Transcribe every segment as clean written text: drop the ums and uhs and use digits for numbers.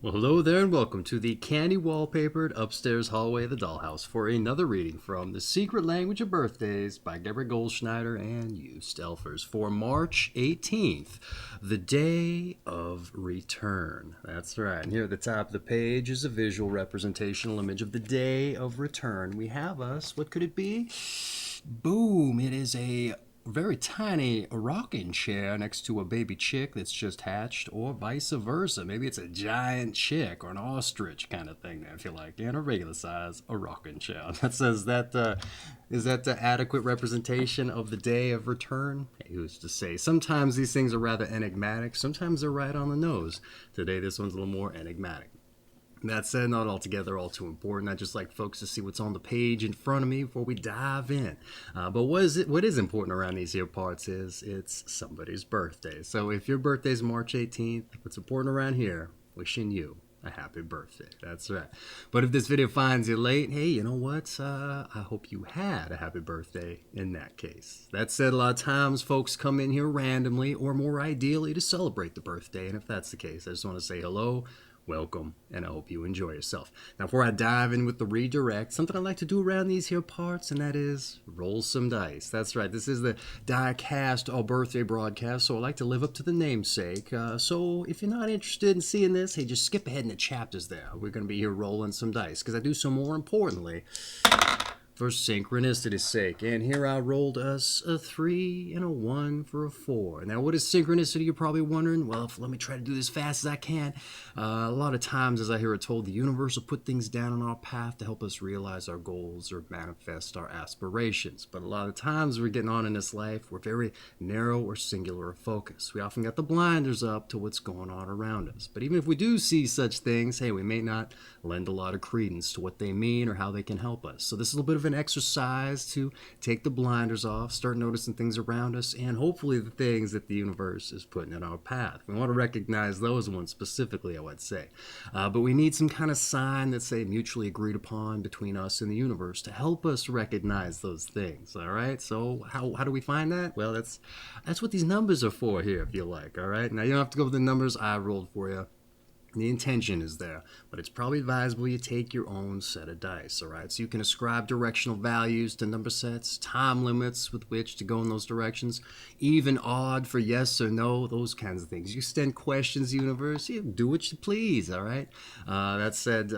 Well, hello there and welcome to the candy wallpapered upstairs hallway of the dollhouse for another reading from The Secret Language of Birthdays by Deborah Goldschneider and you, Stelfers, for March 18th, the day of return. That's right. And here at the top of the page is a visual representational image of the day of return. We have us, what could it be? Boom! It is a very tiny rocking chair next to a baby chick that's just hatched, or vice versa. Maybe it's a giant chick or an ostrich kind of thing, if you like, and a regular size, a rocking chair. That says that is that the adequate representation of the day of return? Hey, who's to say? Sometimes these things are rather enigmatic. Sometimes they're right on the nose. Today, this one's a little more enigmatic. That said, not altogether all too important. I just like folks to see what's on the page in front of me before we dive in. But what is important around these here parts is it's somebody's birthday. So if your birthday's March 18th, what's important around here, wishing you a happy birthday. That's right. But if this video finds you late, hey, you know what? I hope you had a happy birthday in that case. That said, a lot of times folks come in here randomly or more ideally to celebrate the birthday. And if that's the case, I just want to say hello, welcome, and I hope you enjoy yourself. Now, before I dive in with the redirect, something I like to do around these here parts, and that is roll some dice. That's right, this is the DykASSt birthday broadcast, so I like to live up to the namesake. So if you're not interested in seeing this, hey, just skip ahead in the chapters there. We're going to be here rolling some dice, because I do so more importantly for synchronicity's sake. And here I rolled us a 3 and a 1 for a 4. Now, what is synchronicity, you're probably wondering? Well, let me try to do this fast as I can. A lot of times, as I hear it told, the universe will put things down on our path to help us realize our goals or manifest our aspirations. But a lot of times we're getting on in this life, we're very narrow or singular of focus. We often got the blinders up to what's going on around us. But even if we do see such things, hey, we may not lend a lot of credence to what they mean or how they can help us. So this is a little bit of an exercise to take the blinders off, start noticing things around us, and hopefully the things that the universe is putting in our path. We want to recognize those ones specifically, I would say. But we need some kind of sign that's, say, mutually agreed upon between us and the universe to help us recognize those things, all right? So how do we find that? Well, that's what these numbers are for here, if you like, all right? Now, you don't have to go with the numbers I rolled for you. The intention is there, but it's probably advisable you take your own set of dice, all right? So you can ascribe directional values to number sets, time limits with which to go in those directions, even odd for yes or no, those kinds of things. You extend questions, universe, you do what you please, all right? That said,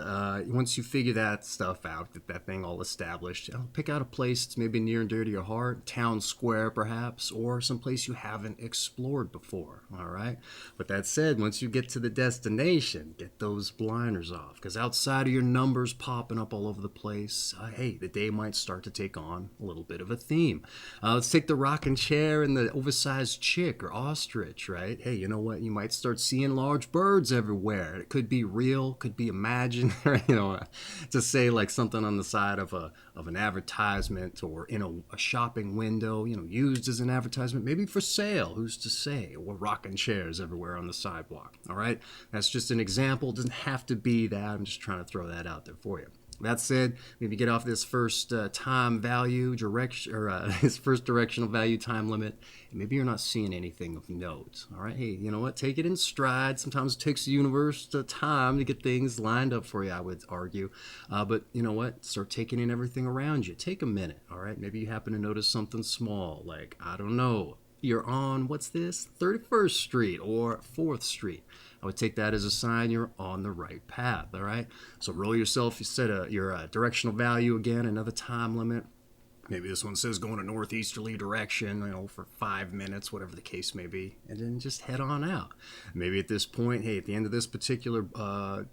once you figure that stuff out, get that thing all established, pick out a place that's maybe near and dear to your heart, town square perhaps, or someplace you haven't explored before, all right? But that said, once you get to the destination, get those blinders off, because outside of your numbers popping up all over the place, hey, the day might start to take on a little bit of a theme. Let's take the rocking chair and the oversized chick or ostrich, right? Hey, you know what? You might start seeing large birds everywhere. It could be real, could be imagined, you know, to say like something on the side of an advertisement or in a shopping window, you know, used as an advertisement, maybe for sale, who's to say, or rocking chairs everywhere on the sidewalk, all right? That's just an example. It doesn't have to be that. I'm just trying to throw that out there for you. That said, maybe get off this first time value direction, or this first directional value time limit, and maybe you're not seeing anything of note. All right, hey, you know what? Take it in stride. Sometimes it takes the universe time to get things lined up for you, I would argue. But you know what? Start taking in everything around you. Take a minute. All right, maybe you happen to notice something small, like, I don't know, you're on, what's this, 31st Street or 4th Street. I would take that as a sign you're on the right path, all right? So roll yourself, you set your directional value again, another time limit. Maybe this one says going a northeasterly direction, you know, for 5 minutes, whatever the case may be, and then just head on out. Maybe at this point, hey, at the end of this particular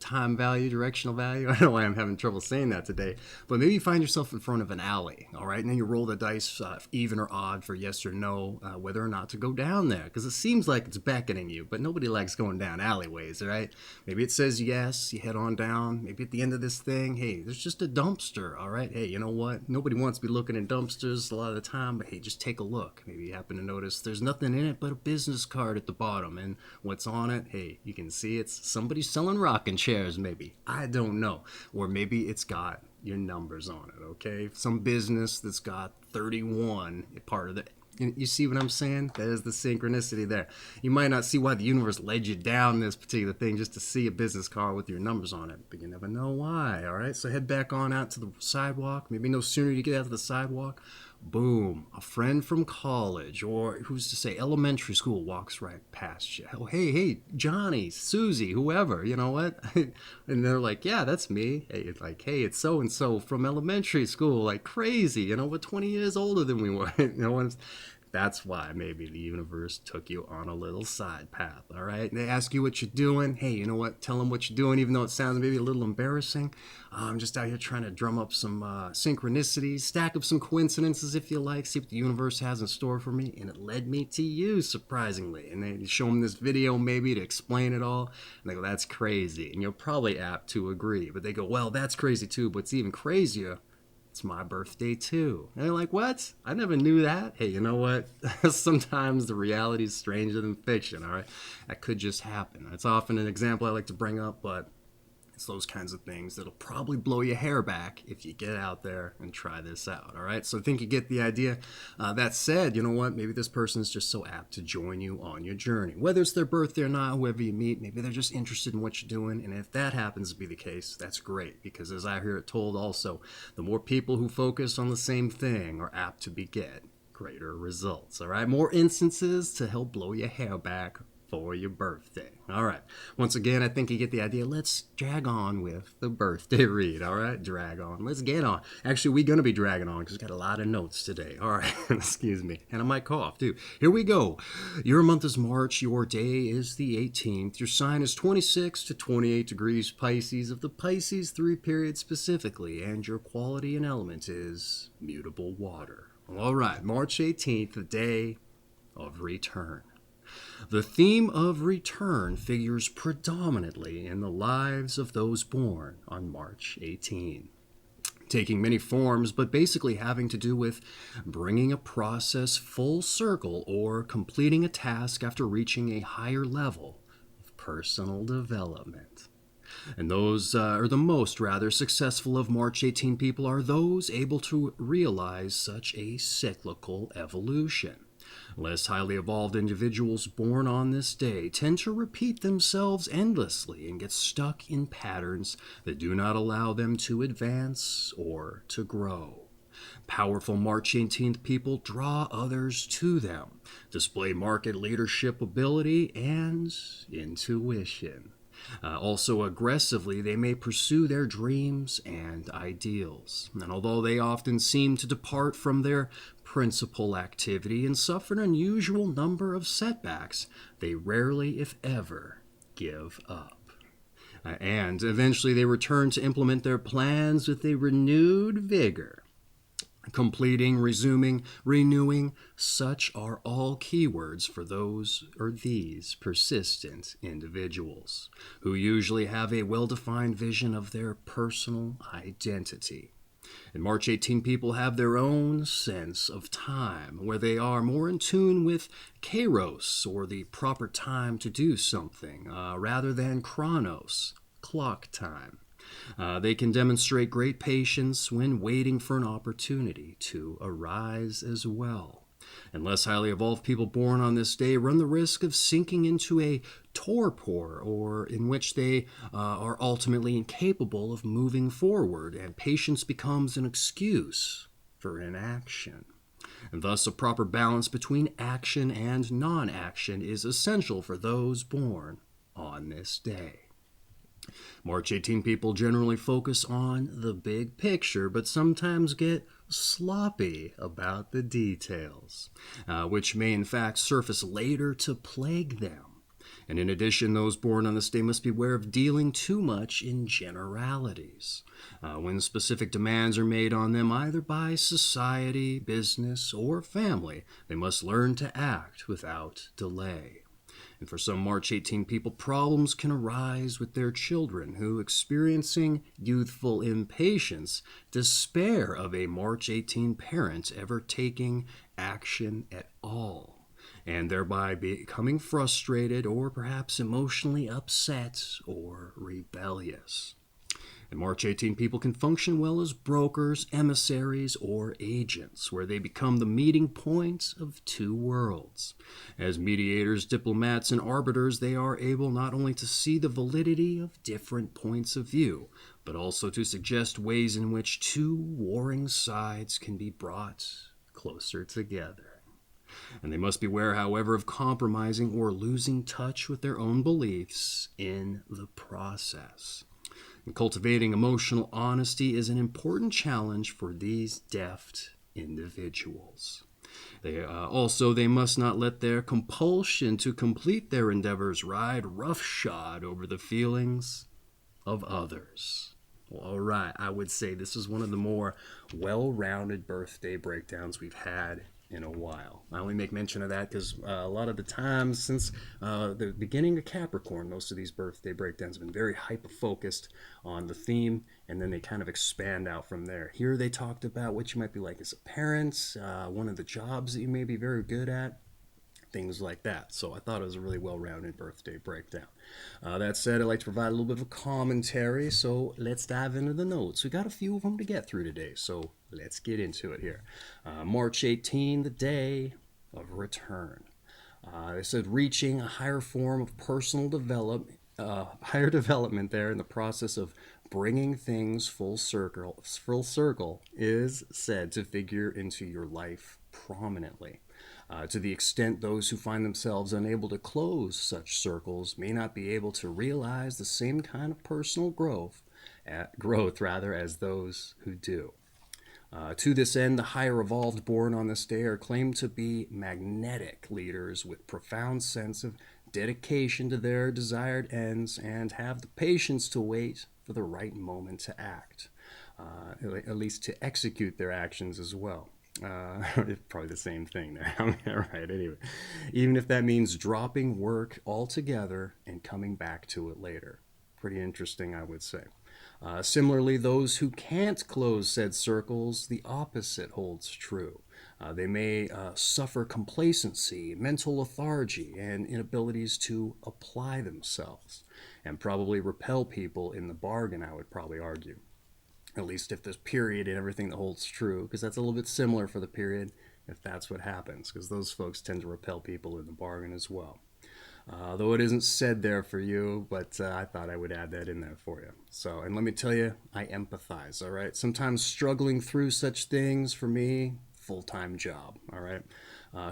time value, directional value, I don't know why I'm having trouble saying that today, but maybe you find yourself in front of an alley, all right? And then you roll the dice even or odd for yes or no, whether or not to go down there, because it seems like it's beckoning you, but nobody likes going down alleyways, all right? Maybe it says yes, you head on down. Maybe at the end of this thing, hey, there's just a dumpster, all right? Hey, you know what? Nobody wants to be looking at dumpsters a lot of the time, but hey, just take a look. Maybe you happen to notice there's nothing in it but a business card at the bottom, and what's on it, hey, you can see it's somebody selling rocking chairs, maybe. I don't know. Or maybe it's got your numbers on it, okay? Some business that's got 31 part of the You see what I'm saying? That is the synchronicity there. You might not see why the universe led you down this particular thing just to see a business card with your numbers on it, but you never know why, all right? So head back on out to the sidewalk. Maybe no sooner you get out to the sidewalk, boom, a friend from college, or who's to say elementary school, walks right past you. Oh, hey, Johnny, Susie, whoever, you know what? And they're like, yeah, that's me. Hey, it's like, hey, it's so-and-so from elementary school, like crazy, you know, we're 20 years older than we were. You know, that's why maybe the universe took you on a little side path, all right? And they ask you what you're doing. Hey, you know what? Tell them what you're doing, even though it sounds maybe a little embarrassing. I'm just out here trying to drum up some synchronicities, stack up some coincidences, if you like, see what the universe has in store for me. And it led me to you, surprisingly. And they show them this video maybe to explain it all. And they go, that's crazy. And you're probably apt to agree. But they go, well, that's crazy too. But what's even crazier, it's my birthday too. And they're like, what? I never knew that. Hey, you know what? Sometimes the reality is stranger than fiction, all right? That could just happen. It's often an example I like to bring up, but it's those kinds of things that'll probably blow your hair back if you get out there and try this out, all right? So I think you get the idea. That said, you know what? Maybe this person is just so apt to join you on your journey. Whether it's their birthday or not, whoever you meet, maybe they're just interested in what you're doing. And if that happens to be the case, that's great. Because as I hear it told also, the more people who focus on the same thing are apt to beget greater results, all right? More instances to help blow your hair back for your birthday. All right. Once again, I think you get the idea. Let's drag on with the birthday read. All right. Drag on. Let's get on. Actually, we're going to be dragging on because we got a lot of notes today. All right. Excuse me. And I might cough too. Here we go. Your month is March. Your day is the 18th. Your sign is 26 to 28 degrees Pisces of the Pisces III period specifically. And your quality and element is mutable water. All right. March 18th, the day of return. The theme of return figures predominantly in the lives of those born on March 18, taking many forms, but basically having to do with bringing a process full circle or completing a task after reaching a higher level of personal development. And those are the most rather successful of March 18 people are those able to realize such a cyclical evolution. Less highly evolved individuals born on this day tend to repeat themselves endlessly and get stuck in patterns that do not allow them to advance or to grow. Powerful March 18th people draw others to them, display marked leadership ability and intuition. Also aggressively, they may pursue their dreams and ideals. And although they often seem to depart from their principal activity and suffer an unusual number of setbacks, they rarely, if ever, give up. And eventually they return to implement their plans with a renewed vigor. Completing, resuming, renewing, such are all keywords for those or these persistent individuals, who usually have a well-defined vision of their personal identity. And March 18 people have their own sense of time, where they are more in tune with Kairos, or the proper time to do something, rather than Chronos, clock time. They can demonstrate great patience when waiting for an opportunity to arise as well. And less highly evolved people born on this day run the risk of sinking into a torpor, or in which they are ultimately incapable of moving forward, and patience becomes an excuse for inaction. And thus, a proper balance between action and non-action is essential for those born on this day. March 18 people generally focus on the big picture, but sometimes get sloppy about the details, which may in fact surface later to plague them. And in addition, those born on this day must beware of dealing too much in generalities. When specific demands are made on them either by society, business, or family, they must learn to act without delay. And for some March 18 people, problems can arise with their children who, experiencing youthful impatience, despair of a March 18 parent ever taking action at all, and thereby becoming frustrated or perhaps emotionally upset or rebellious. And March 18 people can function well as brokers, emissaries, or agents, where they become the meeting point of two worlds. As mediators, diplomats, and arbiters, they are able not only to see the validity of different points of view, but also to suggest ways in which two warring sides can be brought closer together. And they must beware, however, of compromising or losing touch with their own beliefs in the process. And cultivating emotional honesty is an important challenge for these deft individuals. They must not let their compulsion to complete their endeavors ride roughshod over the feelings of others. Well, all right, I would say this is one of the more well-rounded birthday breakdowns we've had in a while. I only make mention of that because a lot of the times since the beginning of Capricorn, most of these birthday breakdowns have been very hyper-focused on the theme, and then they kind of expand out from there. Here they talked about what you might be like as a parent, one of the jobs that you may be very good at, things like that. So I thought it was a really well-rounded birthday breakdown. That said, I'd like to provide a little bit of a commentary, so let's dive into the notes. We got a few of them to get through today, so let's get into it here. March 18, the day of return. They said reaching a higher form of personal development, higher development there in the process of bringing things full circle is said to figure into your life prominently. To the extent those who find themselves unable to close such circles may not be able to realize the same kind of personal growth as those who do. To this end, the higher evolved born on this day are claimed to be magnetic leaders with profound sense of dedication to their desired ends and have the patience to wait for the right moment to act, at least to execute their actions as well. Probably the same thing there. All right, anyway. Even if that means dropping work altogether and coming back to it later. Pretty interesting, I would say. Similarly, those who can't close said circles, the opposite holds true. They may suffer complacency, mental lethargy, and inabilities to apply themselves, and probably repel people in the bargain, I would probably argue. At least if this period and everything that holds true, because that's a little bit similar for the period, if that's what happens, because those folks tend to repel people in the bargain as well. Though it isn't said there for you, but I thought I would add that in there for you. So, and let me tell you, I empathize, all right? Sometimes struggling through such things, for me, full-time job, all right?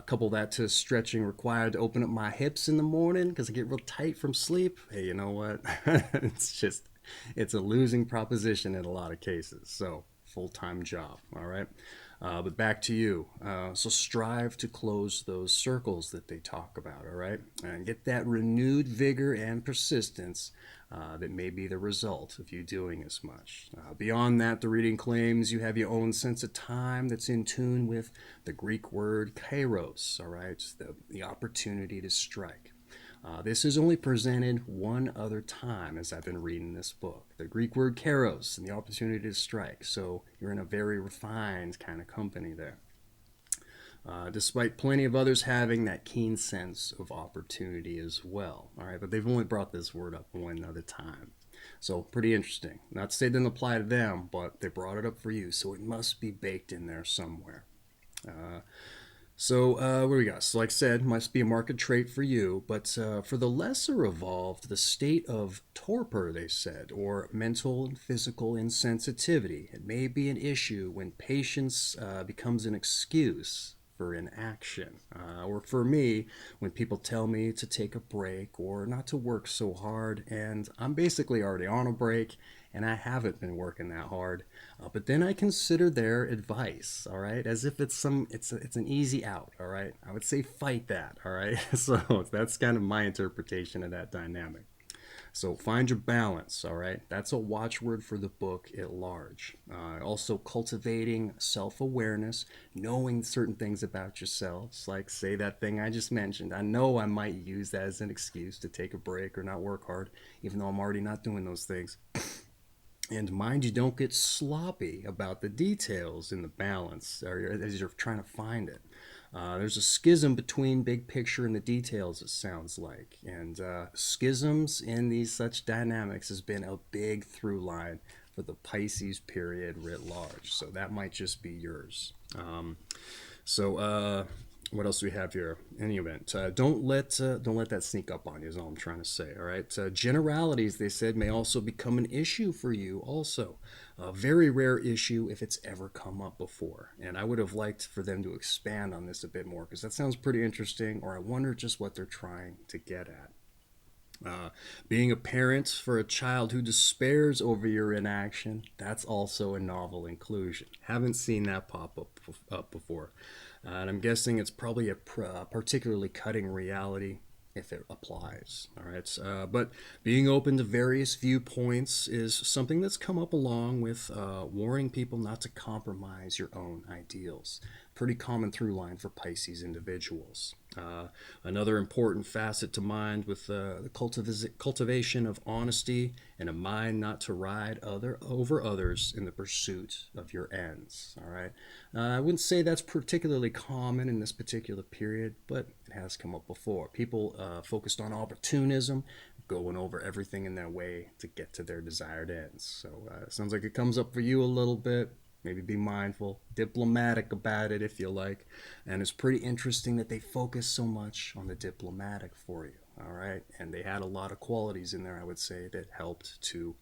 Couple that to stretching required to open up my hips in the morning because I get real tight from sleep. Hey, you know what? It's a losing proposition in a lot of cases. So, full-time job, all right? But back to you. So strive to close those circles that they talk about, all right? And get that renewed vigor and persistence that may be the result of you doing as much. Beyond that, the reading claims you have your own sense of time that's in tune with the Greek word Kairos, all right? The opportunity to strike. This is only presented one other time as I've been reading this book. The Greek word kairos and the opportunity to strike. So you're in a very refined kind of company there. Despite plenty of others having that keen sense of opportunity as well. All right, but they've only brought this word up one other time. So pretty interesting. Not to say it didn't apply to them, but they brought it up for you. So it must be baked in there somewhere. So what do we got? So like I said, must be a market trait for you, but for the lesser evolved, the state of torpor, they said, or mental and physical insensitivity. It may be an issue when patience becomes an excuse for inaction. Or for me, when people tell me to take a break or not to work so hard, and I'm basically already on a break, and I haven't been working that hard. But then I consider their advice, all right, as if it's an easy out, all right. I would say fight that, all right. So that's kind of my interpretation of that dynamic. So find your balance, all right. That's a watchword for the book at large. Also cultivating self-awareness, knowing certain things about yourselves, like say that thing I just mentioned. I know I might use that as an excuse to take a break or not work hard, even though I'm already not doing those things. And mind you, don't get sloppy about the details in the balance or as you're trying to find it. There's a schism between big picture and the details, it sounds like. And schisms in these such dynamics has been a big through line for the Pisces period writ large. So that might just be yours. What else do we have here? In any event, don't let that sneak up on you. Is all I'm trying to say. All right. Generalities, they said, may also become an issue for you. Also, a very rare issue if it's ever come up before. And I would have liked for them to expand on this a bit more, because that sounds pretty interesting. Or I wonder just what they're trying to get at. Being a parent for a child who despairs over your inaction, that's also a novel inclusion. Haven't seen that pop up before. And I'm guessing it's probably a particularly cutting reality if it applies. All right. But being open to various viewpoints is something that's come up along with warning people not to compromise your own ideals. Pretty common through line for Pisces individuals. Another important facet to mind with the cultivation of honesty and a mind not to ride over others in the pursuit of your ends. All right. I wouldn't say that's particularly common in this particular period, but it has come up before. People focused on opportunism, going over everything in their way to get to their desired ends. So it sounds like it comes up for you a little bit. Maybe be mindful, diplomatic about it if you like. And it's pretty interesting that they focus so much on the diplomatic for you, all right? And they had a lot of qualities in there, I would say, that helped to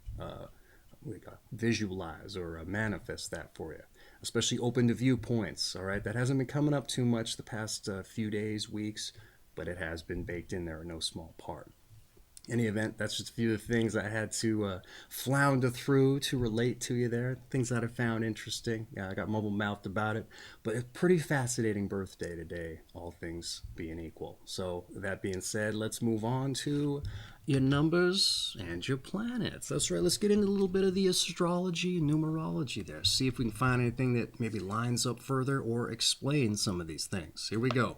visualize or manifest that for you. Especially open to viewpoints, all right? That hasn't been coming up too much the past few days, weeks, but it has been baked in there in no small part. Any event, that's just a few of the things I had to flounder through to relate to you there. Things that I found interesting. Yeah, I got mumble-mouthed about it. But it's a pretty fascinating birthday today, all things being equal. So that being said, let's move on to your numbers and your planets. That's right. Let's get into a little bit of the astrology and numerology there. See if we can find anything that maybe lines up further or explains some of these things. Here we go.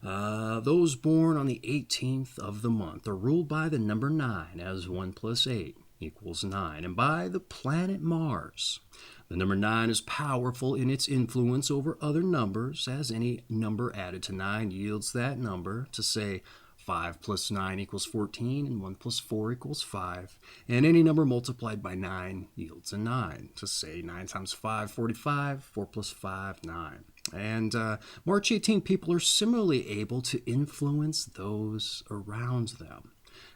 Those born on the 18th of the month are ruled by the number 9, as 1 plus 8 equals 9, and by the planet Mars. The number 9 is powerful in its influence over other numbers, as any number added to 9 yields that number. To say 5 plus 9 equals 14, and 1 plus 4 equals 5. And any number multiplied by 9 yields a 9. To say 9 times 5, 45, 4 plus 5, 9. And March 18 people are similarly able to influence those around them.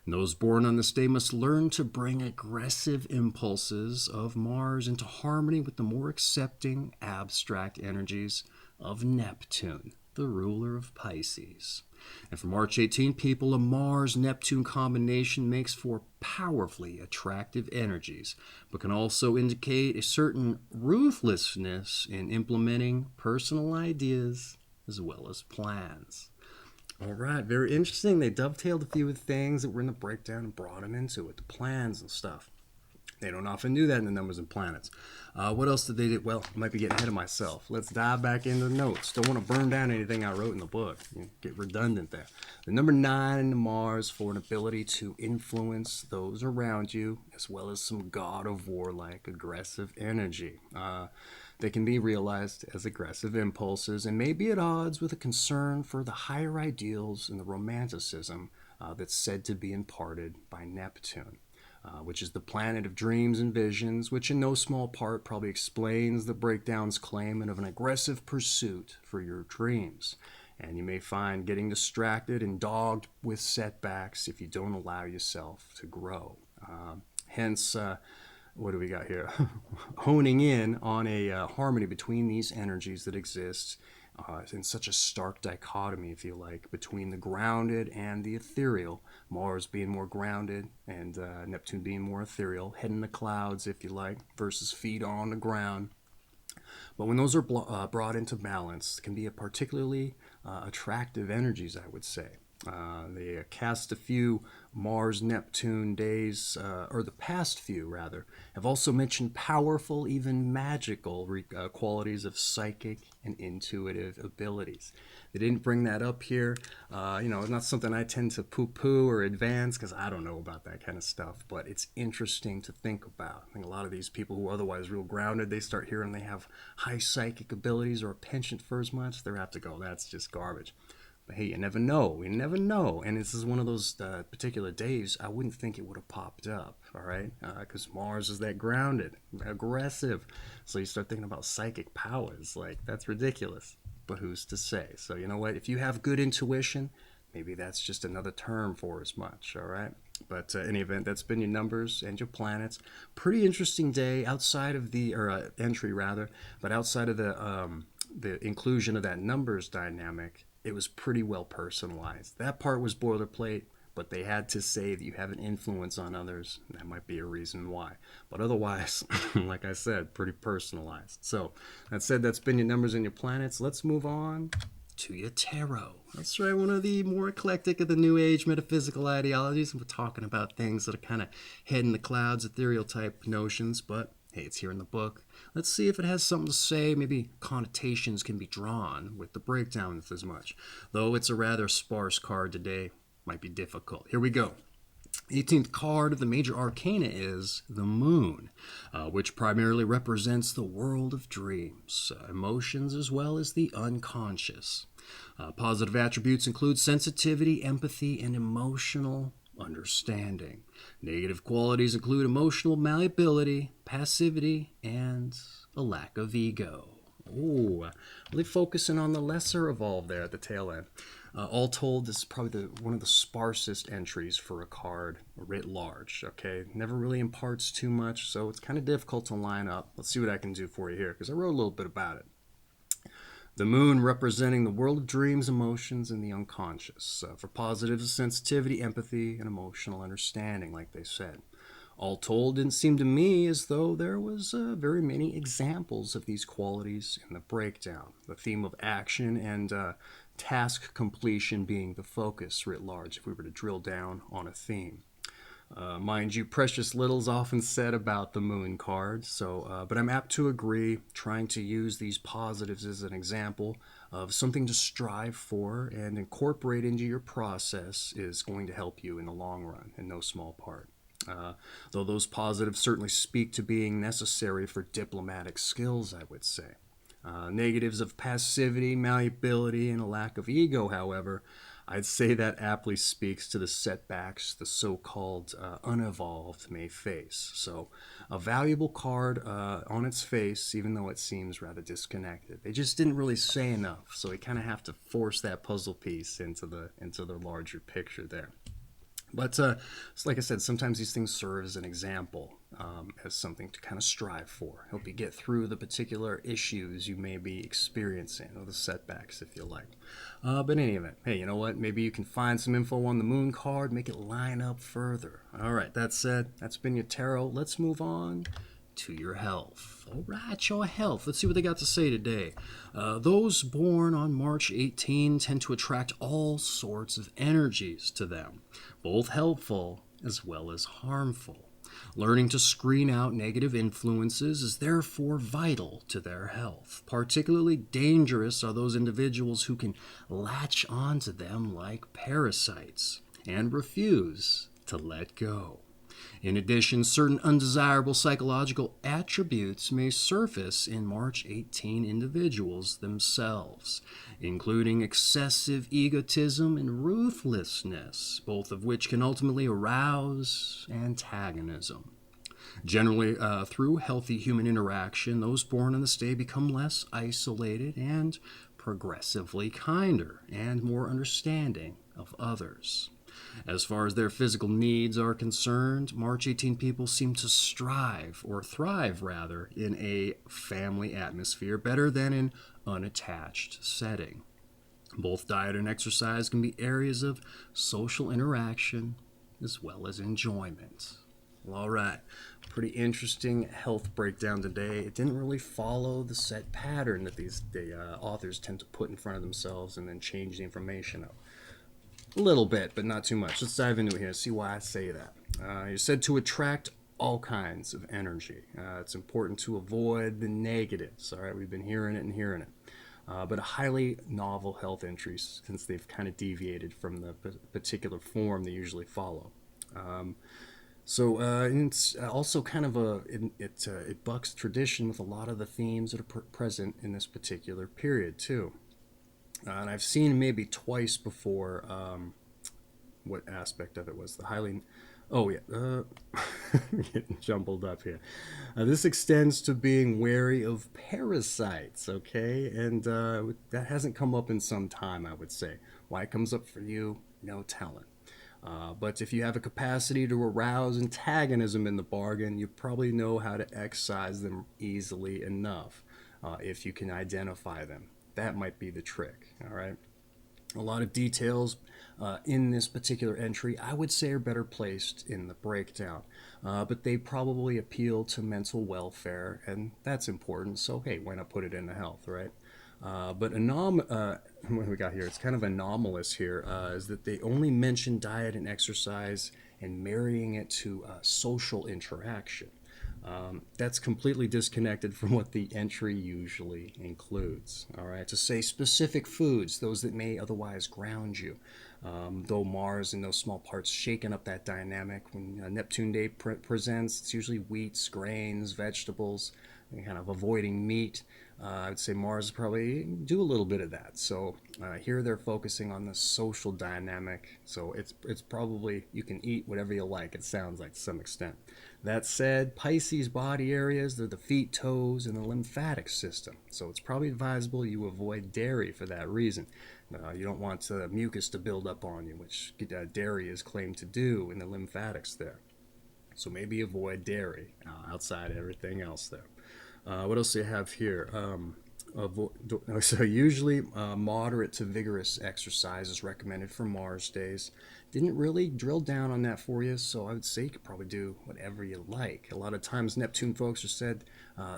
And those born on this day must learn to bring aggressive impulses of Mars into harmony with the more accepting, abstract energies of Neptune, the ruler of Pisces. And for March 18 people, a Mars-Neptune combination makes for powerfully attractive energies, but can also indicate a certain ruthlessness in implementing personal ideas as well as plans. All right, very interesting. They dovetailed a few things that were in the breakdown and brought them into it, the plans and stuff. They don't often do that in the numbers and planets. What else did they do? Well, I might be getting ahead of myself. Let's dive back into the notes. Don't want to burn down anything I wrote in the book. Get redundant there. The number 9 in the Mars for an ability to influence those around you, as well as some god of war-like aggressive energy. They can be realized as aggressive impulses and may be at odds with a concern for the higher ideals and the romanticism that's said to be imparted by Neptune. Which is the planet of dreams and visions, which in no small part probably explains the breakdown's claim of an aggressive pursuit for your dreams. And you may find getting distracted and dogged with setbacks if you don't allow yourself to grow. Hence, what do we got here? Honing in on a harmony between these energies that exist in such a stark dichotomy, if you like, between the grounded and the ethereal. Mars being more grounded and Neptune being more ethereal, head in the clouds, if you like, versus feet on the ground. But when those are brought into balance, it can be a particularly attractive energies, I would say. They cast a few Mars-Neptune days, or the past few, rather, have also mentioned powerful, even magical qualities of psychic and intuitive abilities. They didn't bring that up here. It's not something I tend to poo-poo or advance because I don't know about that kind of stuff, but it's interesting to think about. I think a lot of these people who are otherwise real grounded, they start hearing they have high psychic abilities or a penchant for as much, they're apt to go, that's just garbage. But hey, you never know. You never know. And this is one of those particular days I wouldn't think it would have popped up, all right? Because Mars is that grounded, aggressive. So you start thinking about psychic powers. Like, that's ridiculous. But who's to say? So you know what? If you have good intuition, maybe that's just another term for as much, all right? But in any event, that's been your numbers and your planets. Pretty interesting day outside of the, or entry rather, but outside of the inclusion of that numbers dynamic, it was pretty well personalized. That part was boilerplate, but they had to say that you have an influence on others. That might be a reason why. But otherwise, like I said, pretty personalized. So that said, that's been your numbers and your planets. Let's move on to your tarot. That's right, one of the more eclectic of the New Age metaphysical ideologies. We're talking about things that are kind of head in the clouds, ethereal type notions, but hey, it's here in the book. Let's see if it has something to say. Maybe connotations can be drawn with the breakdown as much. Though it's a rather sparse card today, might be difficult. Here we go. 18th card of the major arcana is the moon, which primarily represents the world of dreams, emotions, as well as the unconscious. Positive attributes include sensitivity, empathy, and emotional understanding. Negative qualities include emotional malleability, passivity, and a lack of ego. Ooh, really focusing on the lesser evolved there at the tail end. All told, this is probably one of the sparsest entries for a card writ large, okay? Never really imparts too much, so it's kind of difficult to line up. Let's see what I can do for you here, because I wrote a little bit about it. The moon representing the world of dreams, emotions, and the unconscious. For positives, sensitivity, empathy, and emotional understanding, like they said. All told, didn't seem to me as though there was very many examples of these qualities in the breakdown. The theme of action and task completion being the focus writ large if we were to drill down on a theme. Mind you, precious little's often said about the moon card, but I'm apt to agree. Trying to use these positives as an example of something to strive for and incorporate into your process is going to help you in the long run, in no small part. Though those positives certainly speak to being necessary for diplomatic skills, I would say. Negatives of passivity, malleability, and a lack of ego, however, I'd say that aptly speaks to the setbacks the so-called unevolved may face. So a valuable card on its face, even though it seems rather disconnected. They just didn't really say enough, so we kind of have to force that puzzle piece into the larger picture there. But like I said, sometimes these things serve as an example, as something to kind of strive for. Help you get through the particular issues you may be experiencing, or the setbacks, if you like. But in any event, hey, you know what? Maybe you can find some info on the moon card, make it line up further. All right, that said, that's been your tarot. Let's move on to your health. All right, your health. Let's see what they got to say today. Those born on March 18 tend to attract all sorts of energies to them, both helpful as well as harmful. Learning to screen out negative influences is therefore vital to their health. Particularly dangerous are those individuals who can latch onto them like parasites and refuse to let go. In addition, certain undesirable psychological attributes may surface in March 18 individuals themselves, including excessive egotism and ruthlessness, both of which can ultimately arouse antagonism. Generally, through healthy human interaction, those born on this day become less isolated and progressively kinder and more understanding of others. As far as their physical needs are concerned, March 18 people seem to strive, or thrive rather, in a family atmosphere better than an unattached setting. Both diet and exercise can be areas of social interaction as well as enjoyment. Well, all right, pretty interesting health breakdown today. It didn't really follow the set pattern that the authors tend to put in front of themselves and then change the information up. A little bit, but not too much. Let's dive into it here and see why I say that. You're said to attract all kinds of energy. It's important to avoid the negatives. All right, we've been hearing it. But a highly novel health entry, since they've kind of deviated from the particular form they usually follow. It's also kind of it bucks tradition with a lot of the themes that are present in this particular period too. And I've seen maybe twice before. What aspect of it was the highly. Oh yeah, getting jumbled up here. This extends to being wary of parasites, okay? And that hasn't come up in some time, I would say. Why it comes up for you, no telling. But if you have a capacity to arouse antagonism in the bargain, you probably know how to excise them easily enough if you can identify them. That might be the trick, all right? A lot of details in this particular entry, I would say, are better placed in the breakdown. But they probably appeal to mental welfare, and that's important. So, hey, why not put it into health, right? But what we got here, it's kind of anomalous here, is that they only mention diet and exercise and marrying it to social interaction. That's completely disconnected from what the entry usually includes. All right, to say specific foods, those that may otherwise ground you. Though Mars in those small parts shaking up that dynamic when Neptune Day presents, it's usually wheats, grains, vegetables, and kind of avoiding meat. I would say Mars probably do a little bit of that. So here they're focusing on the social dynamic. So it's probably you can eat whatever you like. It sounds like to some extent. That said, Pisces body areas, they're the feet, toes, and the lymphatic system. So it's probably advisable you avoid dairy for that reason. You don't want mucus to build up on you, which dairy is claimed to do in the lymphatics there. So maybe avoid dairy outside everything else there. What else do you have here? So usually moderate to vigorous exercise is recommended for Mars days. Didn't really drill down on that for you, so I would say you could probably do whatever you like. A lot of times Neptune folks are said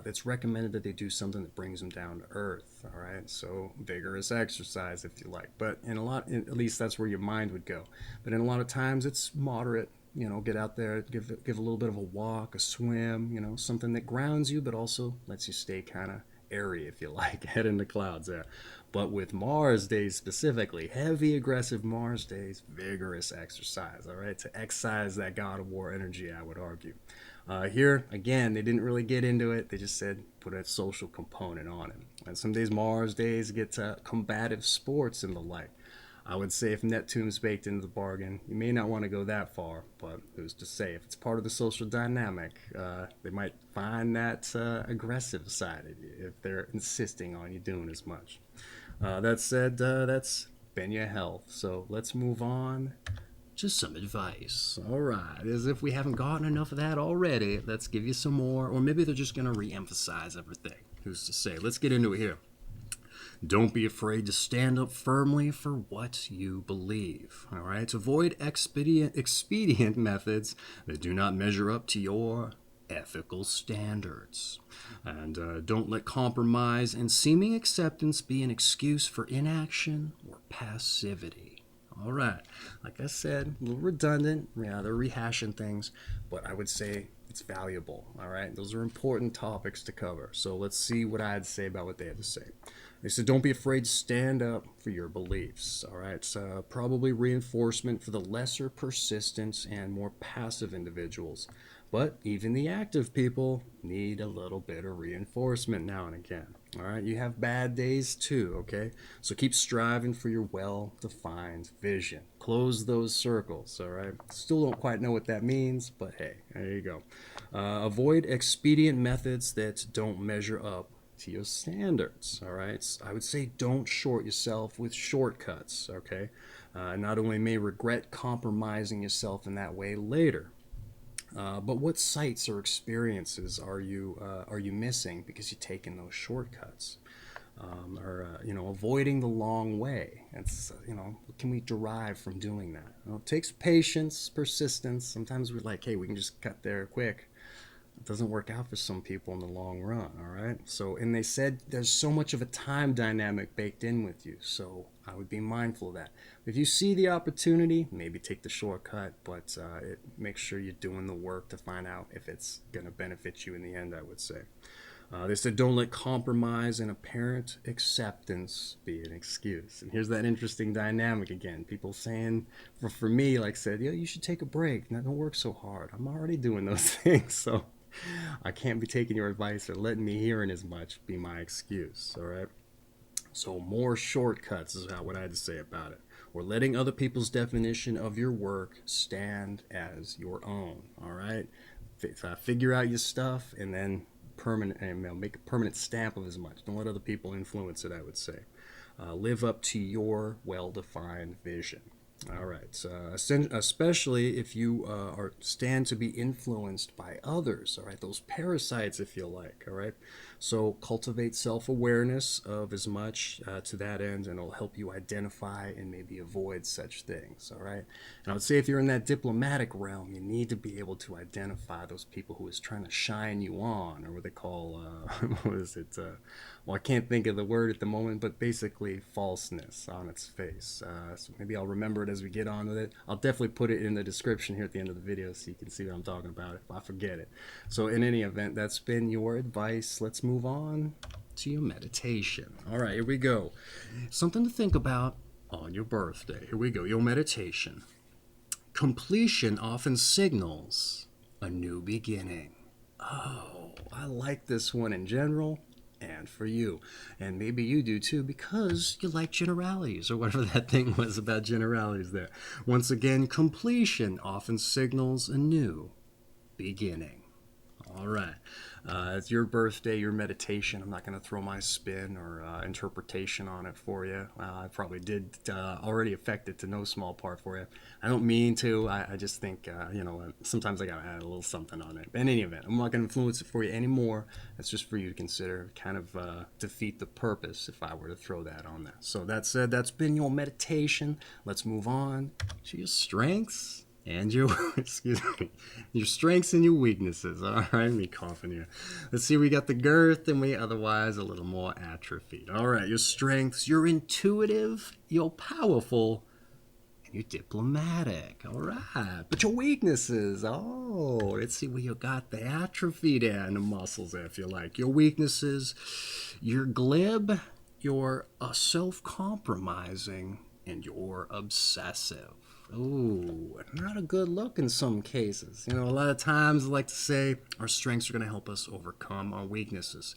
that's recommended that they do something that brings them down to earth. All right, so vigorous exercise if you like. But at least that's where your mind would go. But in a lot of times it's moderate. Get out there, give a little bit of a walk, a swim, something that grounds you, but also lets you stay kind of airy, if you like, head in the clouds there. But with Mars days specifically, heavy aggressive Mars days, vigorous exercise, all right, to excise that God of War energy, I would argue. Here, again, they didn't really get into it. They just said put a social component on it. And some days, Mars days, get to combative sports and the like. I would say if Neptune's baked into the bargain, you may not want to go that far, but who's to say? If it's part of the social dynamic, they might find that aggressive side of you if they're insisting on you doing as much. That said, that's been your health. So let's move on to some advice. All right, as if we haven't gotten enough of that already, let's give you some more, or maybe they're just going to re-emphasize everything. Who's to say? Let's get into it here. Don't be afraid to stand up firmly for what you believe. All right? Avoid expedient methods that do not measure up to your ethical standards. And don't let compromise and seeming acceptance be an excuse for inaction or passivity. All right. Like I said, a little redundant. Yeah, they're rehashing things, but I would say it's valuable. All right. Those are important topics to cover. So let's see what I had to say about what they had to say. They said, don't be afraid to stand up for your beliefs. All right. It's probably reinforcement for the lesser persistent and more passive individuals. But even the active people need a little bit of reinforcement now and again. All right. You have bad days too. Okay. So keep striving for your well-defined vision. Close those circles. All right. Still don't quite know what that means, but hey, there you go. Avoid expedient methods that don't measure up to your standards. All right. I would say don't short yourself with shortcuts. Okay. Not only may regret compromising yourself in that way later, but what sights or experiences are you missing because you're taking those shortcuts? Or avoiding the long way. It's what can we derive from doing that? It takes patience, persistence. Sometimes we're like, hey, we can just cut there quick. It doesn't work out for some people in the long run. All right. So, and they said there's so much of a time dynamic baked in with you. So I would be mindful of that. If you see the opportunity, maybe take the shortcut, but make sure you're doing the work to find out if it's going to benefit you in the end, I would say. They said, don't let compromise and apparent acceptance be an excuse. And here's that interesting dynamic again. People saying, for me, like said, you should take a break. Now, don't work so hard. I'm already doing those things, so I can't be taking your advice or letting me hear it as much be my excuse, all right? So more shortcuts is what I had to say about it. Or letting other people's definition of your work stand as your own. All right, figure out your stuff and then make a permanent stamp of as much. Don't let other people influence it. I would say, live up to your well-defined vision. All right. Especially if you are stand to be influenced by others. All right. Those parasites, if you like. All right. So cultivate self-awareness of as much to that end, and it'll help you identify and maybe avoid such things. All right. And I would say if you're in that diplomatic realm, you need to be able to identify those people who is trying to shine you on, or what they call what is it? Well, I can't think of the word at the moment, but basically falseness on its face. So maybe I'll remember it as we get on with it. I'll definitely put it in the description here at the end of the video so you can see what I'm talking about if I forget it. So in any event, that's been your advice. Let's move on to your meditation. All right, here we go. Something to think about on your birthday. Here we go, your meditation. Completion often signals a new beginning. Oh, I like this one in general and for you. And maybe you do too because you like generalities or whatever that thing was about generalities there. Once again, completion often signals a new beginning. All right. It's your birthday, your meditation. I'm not going to throw my spin or interpretation on it for you. I probably did already affect it to no small part for you. I don't mean to. I just think, sometimes I got to add a little something on it. But in any event, I'm not going to influence it for you anymore. That's just for you to consider. Kind of defeat the purpose if I were to throw that on that. So that said, that's been your meditation. Let's move on to your strengths and your your strengths and your weaknesses. All right, me coughing here. Let's see, we got the girth and we otherwise a little more atrophied. All right, your strengths: you're intuitive, you're powerful, and you're diplomatic. All right, but your weaknesses: oh, let's see where you got the atrophy there and the muscles there, if you like. Your weaknesses: you're glib, you're self-compromising, and you're obsessive. Ooh, not a good look in some cases. A lot of times I like to say our strengths are going to help us overcome our weaknesses,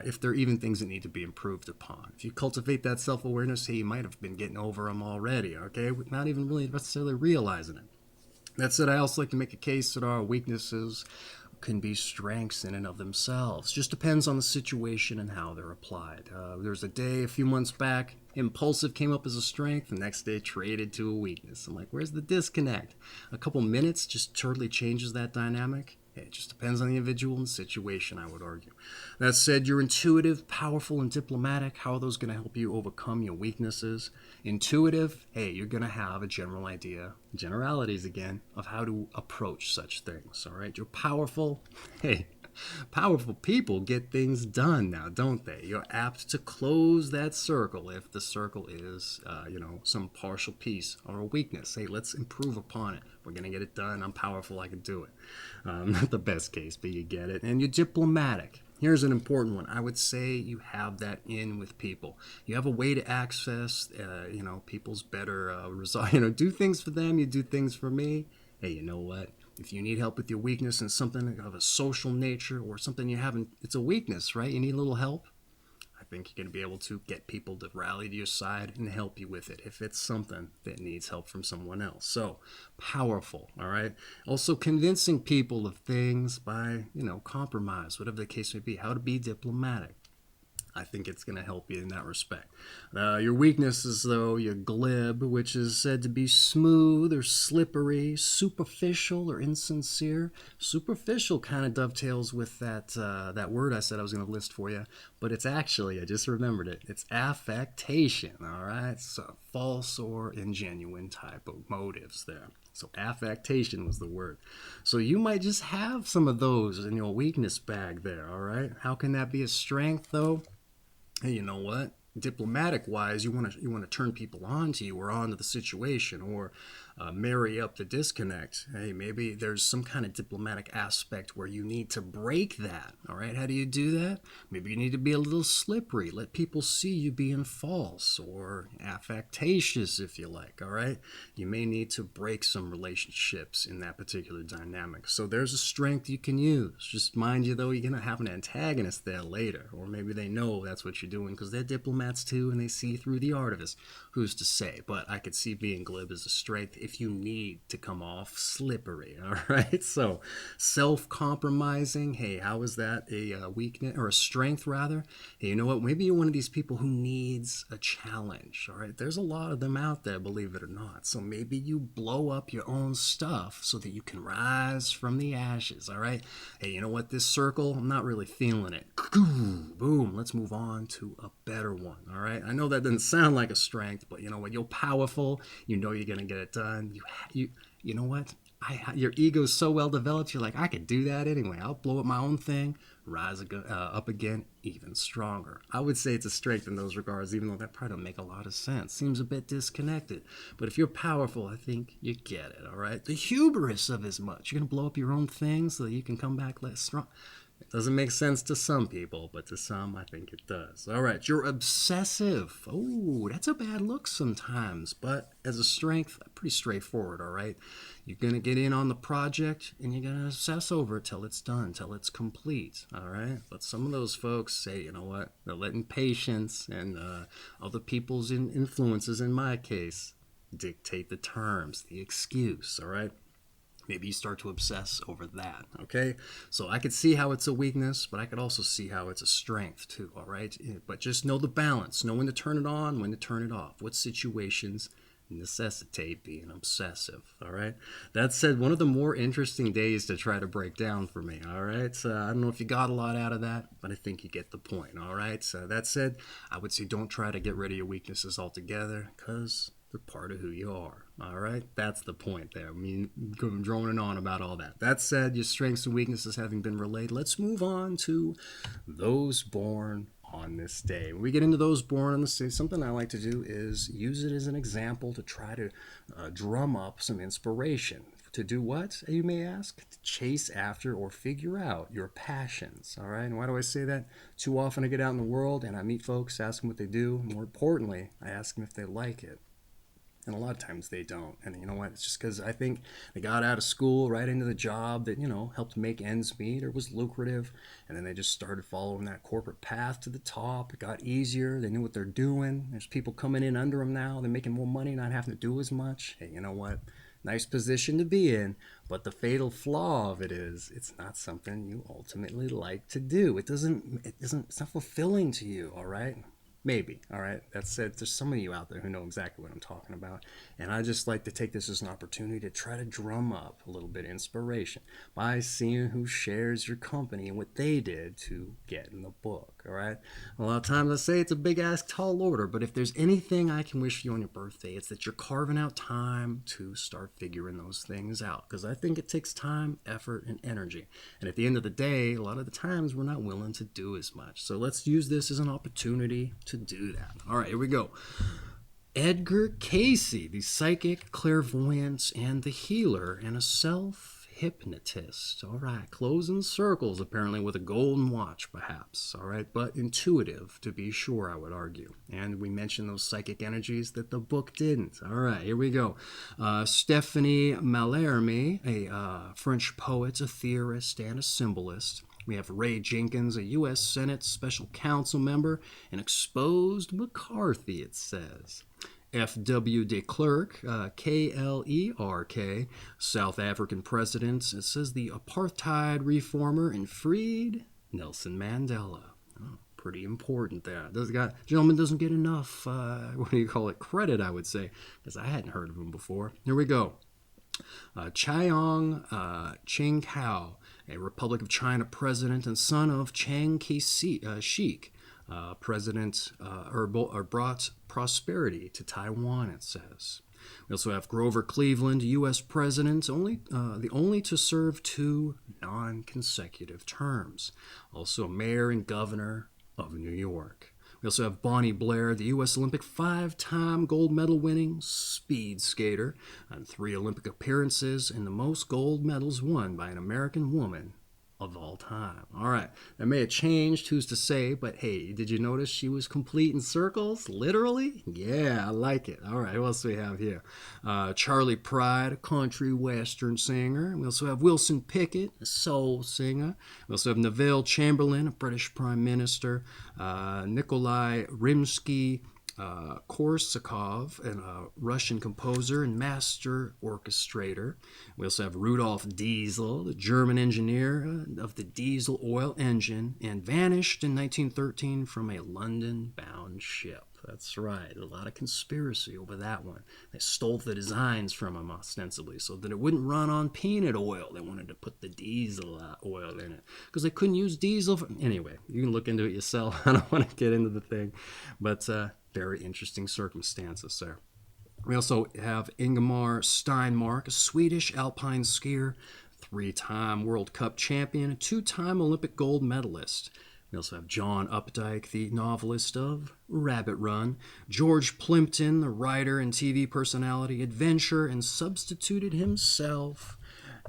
if they're even things that need to be improved upon. If you cultivate that self-awareness, hey, you might have been getting over them already, okay? Not even really necessarily realizing it. That said, I also like to make a case that our weaknesses can be strengths in and of themselves. Just depends on the situation and how they're applied. There's a day a few months back, impulsive came up as a strength, the next day traded to a weakness. I'm like, where's the disconnect? A couple minutes just totally changes that dynamic. It just depends on the individual and situation, I would argue. That said, you're intuitive, powerful, and diplomatic. How are those going to help you overcome your weaknesses? Intuitive, hey, you're going to have a general idea, generalities again, of how to approach such things, all right? You're powerful, hey, powerful people get things done now, don't they? You're apt to close that circle if the circle is, some partial piece or a weakness. Hey, let's improve upon it. We're going to get it done. I'm powerful. I can do it. Not the best case, but you get it. And you're diplomatic. Here's an important one. I would say you have that in with people. You have a way to access, people's better result. Do things for them. You do things for me. Hey, you know what? If you need help with your weakness and something of a social nature or something you haven't, it's a weakness, right? You need a little help. I think you're going to be able to get people to rally to your side and help you with it if it's something that needs help from someone else. So, powerful, all right? Also, convincing people of things by, compromise, whatever the case may be, how to be diplomatic. I think it's going to help you in that respect. Your weaknesses, though, you're glib, which is said to be smooth or slippery, superficial or insincere. Superficial kind of dovetails with that word I said I was going to list for you, but it's actually, I just remembered it, it's affectation, all right? So false or ingenuine type of motives there. So affectation was the word. So you might just have some of those in your weakness bag there, all right? How can that be a strength, though? Hey, you know what? Diplomatic wise, you want to turn people on to you or onto the situation, or marry up the disconnect. Hey, maybe there's some kind of diplomatic aspect where you need to break that. All right, how do you do that? Maybe you need to be a little slippery. Let people see you being false or affectatious, if you like. All right, you may need to break some relationships in that particular dynamic. So there's a strength you can use. Just mind you, though, you're gonna have an antagonist there later, or maybe they know that's what you're doing because they're diplomats too, and they see through the artifice. Who's to say? But I could see being glib as a strength if you need to come off slippery. All right. So self-compromising. Hey, how is that a weakness or a strength rather? Hey, you know what? Maybe you're one of these people who needs a challenge. All right. There's a lot of them out there, believe it or not. So maybe you blow up your own stuff so that you can rise from the ashes. All right. Hey, you know what? This circle, I'm not really feeling it. Boom. Let's move on to a better one. All right. I know that doesn't sound like a strength, but you know what? You're powerful. You know you're gonna get it done. You know what? Your ego's so well developed. You're like, I could do that anyway. I'll blow up my own thing, rise up again, even stronger. I would say it's a strength in those regards, even though that probably don't make a lot of sense. Seems a bit disconnected. But if you're powerful, I think you get it. All right. The hubris of as much. You're gonna blow up your own thing so that you can come back less strong. It doesn't make sense to some people, but to some, I think it does. All right, you're obsessive. Oh, that's a bad look sometimes, but as a strength, pretty straightforward, all right? You're going to get in on the project, and you're going to obsess over it till it's done, till it's complete, all right? But some of those folks say, you know what, they're letting patience and other people's influences, in my case, dictate the terms, the excuse, all right? Maybe you start to obsess over that, okay? So I could see how it's a weakness, but I could also see how it's a strength too, all right? But just know the balance. Know when to turn it on, when to turn it off. What situations necessitate being obsessive, all right? That said, one of the more interesting days to try to break down for me, all right? So I don't know if you got a lot out of that, but I think you get the point, all right? So that said, I would say don't try to get rid of your weaknesses altogether because they're part of who you are. All right, that's the point there. I mean, droning on about all that. That said, your strengths and weaknesses having been relayed, let's move on to those born on this day. When we get into those born on this day, something I like to do is use it as an example to try to drum up some inspiration. To do what, you may ask? To chase after or figure out your passions, all right? And why do I say that? Too often I get out in the world and I meet folks, ask them what they do. More importantly, I ask them if they like it. And a lot of times they don't. And you know what? It's just because I think they got out of school right into the job that, you know, helped make ends meet or was lucrative. And then they just started following that corporate path to the top. It got easier. They knew what they're doing. There's people coming in under them now. They're making more money, not having to do as much. Hey, you know what? Nice position to be in. But the fatal flaw of it is it's not something you ultimately like to do. It's not fulfilling to you, all right? Maybe, all right? That said, there's some of you out there who know exactly what I'm talking about. And I just like to take this as an opportunity to try to drum up a little bit of inspiration by seeing who shares your company and what they did to get in the book, all right? A lot of times I say it's a big-ass tall order, but if there's anything I can wish you on your birthday, it's that you're carving out time to start figuring those things out. Because I think it takes time, effort, and energy. And at the end of the day, a lot of the times we're not willing to do as much. So let's use this as an opportunity to do that. All right, here we go. Edgar Cayce, the psychic, clairvoyant, and the healer, and a self-hypnotist. All right, closing circles, apparently with a golden watch, perhaps. All right, but intuitive, to be sure, I would argue. And we mentioned those psychic energies that the book didn't. All right, here we go. Stephanie Mallarmé, a French poet, a theorist, and a symbolist. We have Ray Jenkins, a U.S. Senate Special Counsel member, and exposed McCarthy, it says. F.W. de Klerk, K-L-E-R-K, South African president. It says the apartheid reformer and freed Nelson Mandela. Oh, pretty important there. This guy, gentleman doesn't get enough, credit, I would say, because I hadn't heard of him before. Here we go. Chiang Kai, a Republic of China president and son of Chiang Kai-shek, president brought prosperity to Taiwan, it says. We also have Grover Cleveland, U.S. president, the only to serve 2 non-consecutive terms. Also mayor and governor of New York. We We also have Bonnie Blair, the U.S. Olympic 5-time gold medal winning speed skater on 3 Olympic appearances and the most gold medals won by an American woman of all time. All right, that may have changed, who's to say, but hey, did you notice she was complete in circles? Literally? Yeah, I like it. All right, who else do we have here? Charlie Pride, a country western singer. We also have Wilson Pickett, a soul singer. We also have Neville Chamberlain, a British Prime Minister. Nikolai Rimsky, Korsakov, a Russian composer and master orchestrator. We also have Rudolf Diesel, the German engineer of the diesel oil engine, and vanished in 1913 from a London-bound ship. That's right, a lot of conspiracy over that one. They stole the designs from him, ostensibly, so that it wouldn't run on peanut oil. They wanted to put the diesel oil in it, because they couldn't use diesel. Anyway, you can look into it yourself. I don't want to get into the thing, but very interesting circumstances there. We also have Ingemar Steinmark, a Swedish alpine skier, 3-time World Cup champion, a 2-time Olympic gold medalist. We also have John Updike, the novelist of Rabbit Run, George Plimpton, the writer and TV personality, adventurer, and substituted himself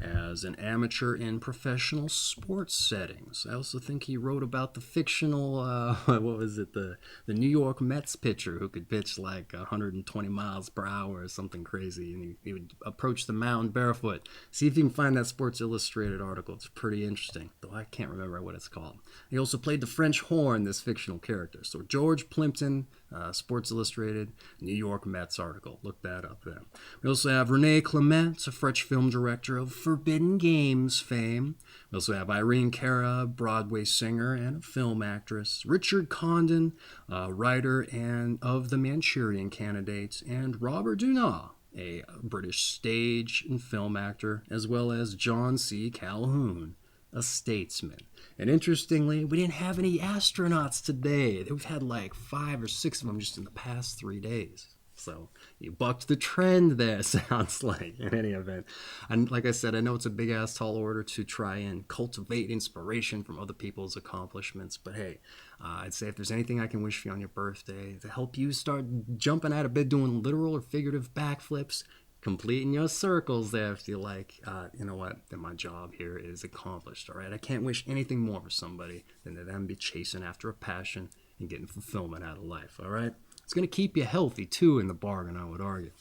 as an amateur in professional sports settings. I also think he wrote about the fictional, the New York Mets pitcher who could pitch like 120 miles per hour or something crazy, and he would approach the mound barefoot. See if you can find that Sports Illustrated article. It's pretty interesting, though I can't remember what it's called. He also played the French horn, this fictional character. So George Plimpton, Sports Illustrated, New York Mets article. Look that up then. We also have René Clement, a French film director of Forbidden Games fame. We also have Irene Cara, Broadway singer and a film actress. Richard Condon, writer and of The Manchurian Candidate. And Robert Dumas, a British stage and film actor, as well as John C. Calhoun, a statesman. And interestingly, we didn't have any astronauts today. We've had like 5 or 6 of them just in the past 3 days. So you bucked the trend there, sounds like, in any event. And like I said, I know it's a big-ass tall order to try and cultivate inspiration from other people's accomplishments. But hey, I'd say if there's anything I can wish for you on your birthday to help you start jumping out of bed doing literal or figurative backflips, completing your circles there, if you like, you know what, then my job here is accomplished, all right? I can't wish anything more for somebody than to them be chasing after a passion and getting fulfillment out of life, all right? It's going to keep you healthy, too, in the bargain, I would argue.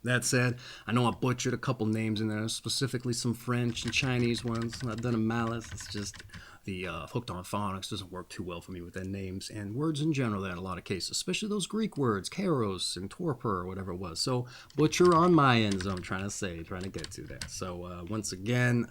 That said, I know I butchered a couple names in there, specifically some French and Chinese ones. Not done a malice. It's just the hooked on phonics doesn't work too well for me with their names and words in general there in a lot of cases, especially those Greek words, Kairos and torpor or whatever it was. So butcher on my end is what I'm trying to get to there. So once again,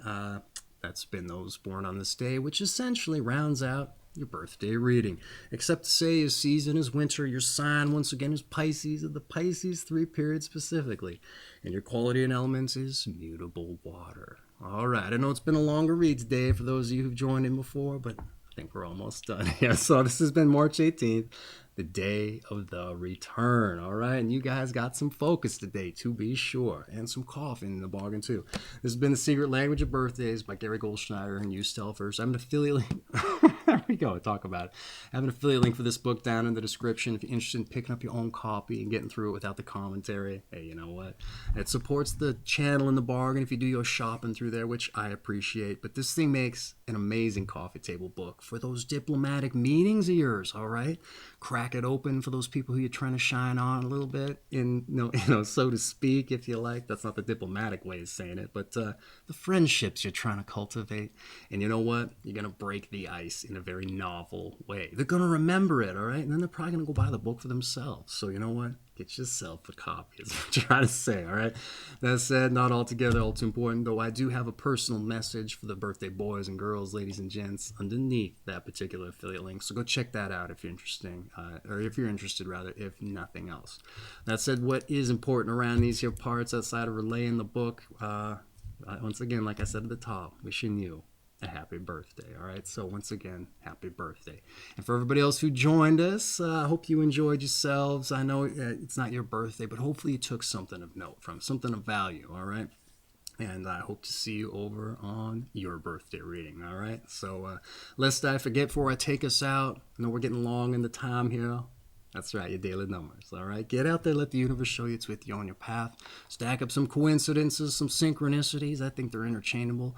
that's been those born on this day, which essentially rounds out your birthday reading. Except to say your season is winter, your sign once again is Pisces, of the Pisces 3 period specifically, and your quality and elements is mutable water. All right, I know it's been a longer read today for those of you who've joined in before, but I think we're almost done. Yeah, so this has been March 18th, the day of the return. All right, and you guys got some focus today, to be sure, and some coffee in the bargain too. This has been The Secret Language of Birthdays by Gary Goldschneider and you, Stelfers. I'm an affiliate link. There we go, talk about it. I have an affiliate link for this book down in the description if you're interested in picking up your own copy and getting through it without the commentary. Hey, you know what? It supports the channel in the bargain if you do your shopping through there, which I appreciate. But this thing makes an amazing coffee table book for those diplomatic meetings of yours, all right? Crack it open for those people who you're trying to shine on a little bit, so to speak, if you like. That's not the diplomatic way of saying it, but the friendships you're trying to cultivate. And you know what? You're going to break the ice in a very novel way. They're going to remember it, all right? And then they're probably going to go buy the book for themselves. So you know what? Get yourself a copy, is what I'm trying to say, all right? That said, not altogether all too important, though I do have a personal message for the birthday boys and girls, ladies and gents, underneath that particular affiliate link. So go check that out if you're interested, if nothing else. That said, what is important around these here parts outside of relaying the book, once again, like I said at the top, wishing you a happy birthday, all right? So once again, happy birthday. And for everybody else who joined us, I hope you enjoyed yourselves. I know it's not your birthday, but hopefully you took something of note from it, something of value, all right? And I hope to see you over on your birthday reading, all right? So lest I forget before I take us out, I know we're getting long in the time here. That's right, your daily numbers, all right? Get out there, let the universe show you it's with you on your path. Stack up some coincidences, some synchronicities. I think they're interchangeable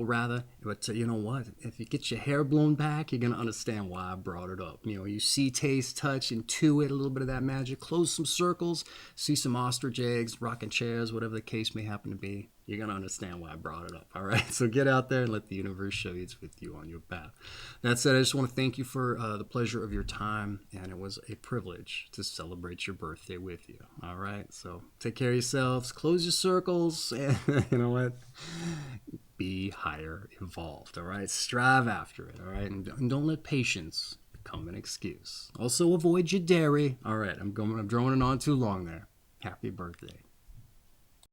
rather. But you know what? If you get your hair blown back, you're going to understand why I brought it up. You know, you see, taste, touch, intuit a little bit of that magic. Close some circles, see some ostrich eggs, rocking chairs, whatever the case may happen to be. You're going to understand why I brought it up, all right? So get out there and let the universe show you it's with you on your path. That said, I just want to thank you for the pleasure of your time, and it was a privilege to celebrate your birthday with you, all right? So take care of yourselves, close your circles, and you know what? Be higher evolved, all right? Strive after it, all right? And don't let patience become an excuse. Also, avoid your dairy. All right, I'm drawing it on too long there. Happy birthday.